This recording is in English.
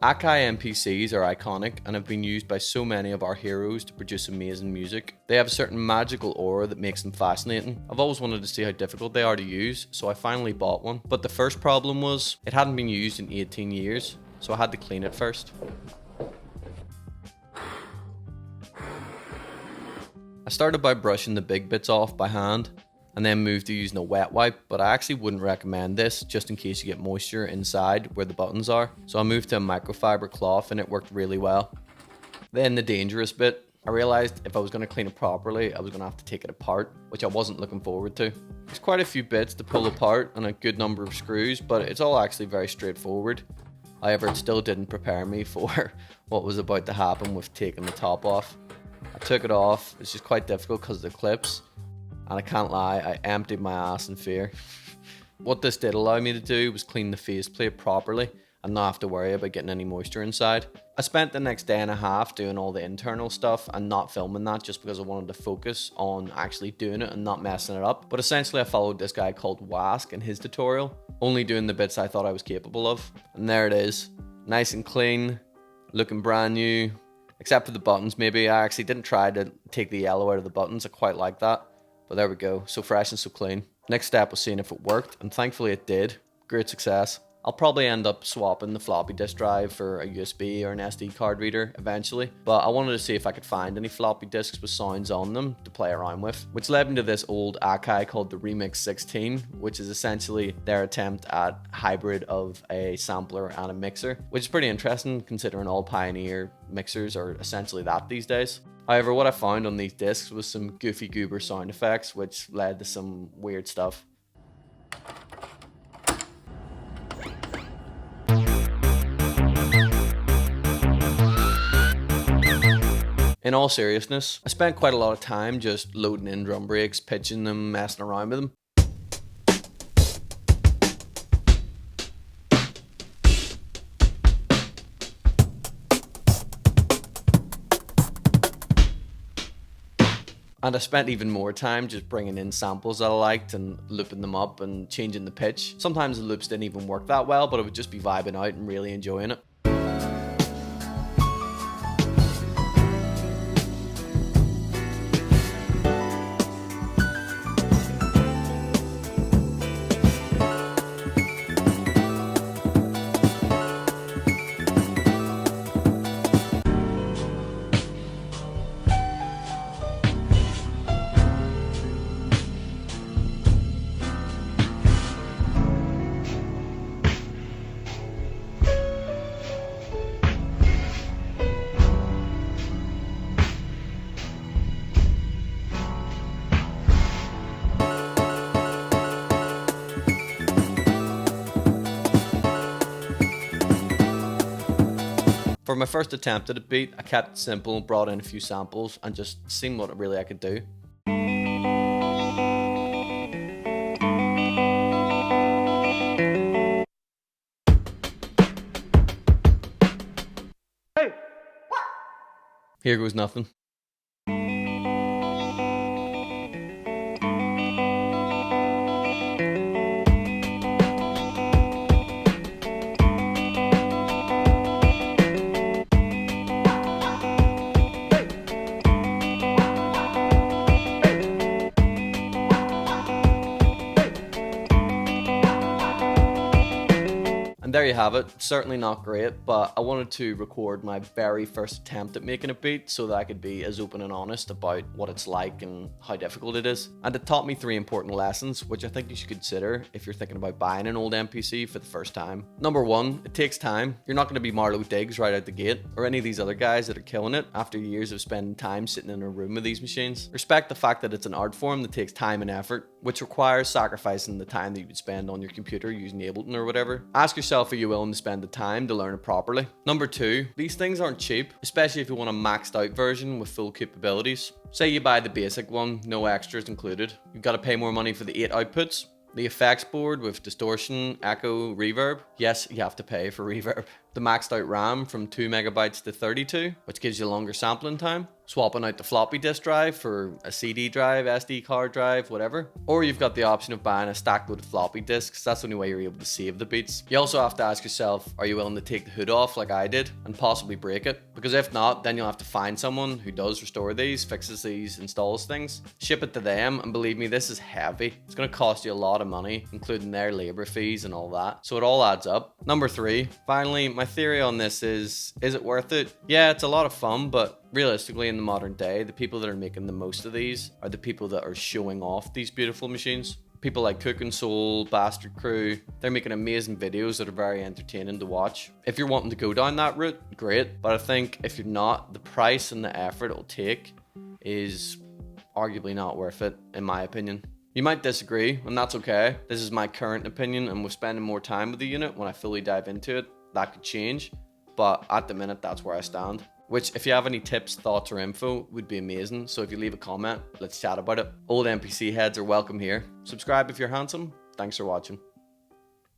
Akai Mpcs are iconic and have been used by so many of our heroes to produce amazing music. They have a certain magical aura that makes them fascinating. I've always wanted to see how difficult they are to use, so I finally bought one. But the first problem was, it hadn't been used in 18 years, so I had to clean it first. I started by brushing the big bits off by hand, and then moved to using a wet wipe, but I actually wouldn't recommend this just in case you get moisture inside where the buttons are. So I moved to a microfiber cloth and it worked really well. Then the dangerous bit, I realized if I was going to clean it properly, I was going to have to take it apart, which I wasn't looking forward to. There's quite a few bits to pull apart and a good number of screws, but it's all actually very straightforward. However, it still didn't prepare me for what was about to happen with taking the top off. I took it off. It's just quite difficult because of the clips. And I can't lie, I emptied my ass in fear. What this did allow me to do was clean the faceplate properly and not have to worry about getting any moisture inside. I spent the next day and a half doing all the internal stuff and not filming that just because I wanted to focus on actually doing it and not messing it up. But essentially I followed this guy called Wask in his tutorial, only doing the bits I thought I was capable of. And there it is, nice and clean, looking brand new, except for the buttons maybe. I actually didn't try to take the yellow out of the buttons, I quite like that. But there we go, so fresh and so clean. Next step was seeing if it worked, and thankfully it did. Great success. I'll probably end up swapping the floppy disk drive for a USB or an SD card reader eventually, but I wanted to see if I could find any floppy disks with sounds on them to play around with, which led me to this old Akai called the Remix 16, which is essentially their attempt at hybrid of a sampler and a mixer, which is pretty interesting considering all Pioneer mixers are essentially that these days. However, what I found on these discs was some goofy goober sound effects, which led to some weird stuff. In all seriousness, I spent quite a lot of time just loading in drum breaks, pitching them, messing around with them. And I spent even more time just bringing in samples that I liked and looping them up and changing the pitch. Sometimes the loops didn't even work that well, but I would just be vibing out and really enjoying it. For my first attempt at a beat, I kept it simple, brought in a few samples, and just seen what really I could do. Hey! Here goes nothing. And there you have it. Certainly not great, but I wanted to record my very first attempt at making a beat so that I could be as open and honest about what it's like and how difficult it is. And it taught me 3 important lessons, which I think you should consider if you're thinking about buying an old MPC for the first time. Number 1, it takes time. You're not going to be Marlow Digs right out the gate, or any of these other guys that are killing it after years of spending time sitting in a room with these machines. Respect the fact that it's an art form that takes time and effort, which requires sacrificing the time that you would spend on your computer using Ableton or whatever. Ask yourself, are you willing to spend the time to learn it properly? Number 2, these things aren't cheap, especially if you want a maxed out version with full capabilities. Say you buy the basic one, no extras included. You've got to pay more money for the 8 outputs, the effects board with distortion, echo, reverb. Yes, you have to pay for reverb. The maxed out RAM from 2 megabytes to 32, which gives you longer sampling time. swapping out the floppy disk drive for a CD drive, SD card drive, whatever. Or you've got the option of buying a stack load of floppy disks. That's the only way you're able to save the beats. You also have to ask yourself, are you willing to take the hood off like I did and possibly break it? Because if not, then you'll have to find someone who does restore these, fixes these, installs things, ship it to them, and believe me, this is heavy. It's going to cost you a lot of money, including their labor fees and all that. So it all adds up. Number 3, finally, my theory on this is it worth it? Yeah, it's a lot of fun, but realistically in the modern day, the people that are making the most of these are the people that are showing off these beautiful machines. People like Cookin Soul, Bastard Crew, they're making amazing videos that are very entertaining to watch. If you're wanting to go down that route, great. But I think if you're not, the price and the effort it'll take is arguably not worth it, in my opinion. You might disagree, and that's okay. This is my current opinion, and with spending more time with the unit, when I fully dive into it, that could change. But at the minute, that's where I stand. Which, if you have any tips, thoughts, or info, would be amazing. So if you leave a comment, let's chat about it. Old MPC heads are welcome here. Subscribe if you're handsome. Thanks for watching.